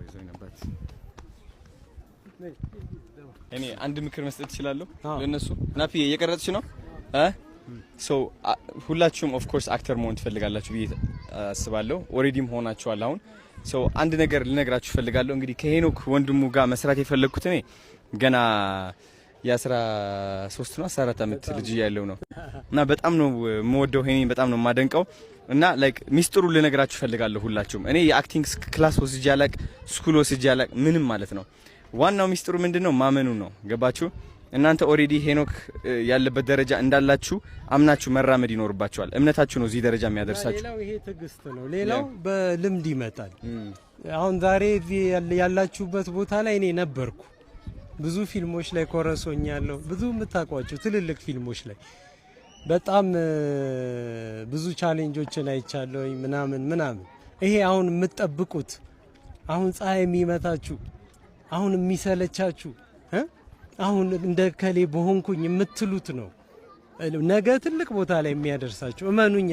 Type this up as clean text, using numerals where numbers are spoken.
ይዘኝበት እኔ አንድ ምክር መስጠት እችላለሁ ለነሱ ናፊ እየቀረጽሽ ነው ሶ ሁላችሁም ኦፍ ኮርስ አክተር መሆን ትፈልጋላችሁ ብዬ አስባለሁ ኦሬዲም ሆናችኋል አሁን ሶ አንድ ነገር ልነግራችሁ ፈልጋለሁ እንግዲህ ከሄኖክ ወንድሙ ጋር መስራት የፈለኩት እኔ ገና የ13 ነው 14 አመት ልጅ ያለው ነው እና በጣም ነው የምወደው ሄኒን በጣም ነው የማደንቀው እና ላይክ ሚስጥሩ ልነግራችሁ ፈልጋለሁ ሁላችሁም እኔ የአክቲንግ ክላስ ወስጄ አላቅ ስኩል ወስጄ አላቅ ምንም ማለት ነው ዋናው ሚስጥሩ ምንድነው ማመኑ ነው ገባችሁ እናንተ ኦሬዲ ሄኖክ ያለበት ደረጃ እንዳላችሁ አምናችሁ መራመድ ይኖርባችኋል እምነታችሁ ነው እዚህ ደረጃ የሚያደርሳችሁ ሌላው ይሄ ትግስት ነው ሌላው በልምድ ይመጣል አሁን ዛሬ ያላችሁበት ቦታ ላይ እኔ ነበርኩ ብዙ ፊልሞች ላይ ኮረሶኛለሁ ብዙ የምታውቋቸው ትልልቅ ፊልሞች ላይ በጣም ብዙ ቻሌንጆችን አይቻለሁ ምናምን ይሄ አሁን የምትጠብቁት አሁን ፀሐይ የሚመታችሁ አሁን የሚሰለቻችሁ አሁን እንደ ከሌ በሆንኩኝ የምትሉት ነው ነገ ትልቅ ቦታ ላይ የሚያደርሳችሁ እመኑኝ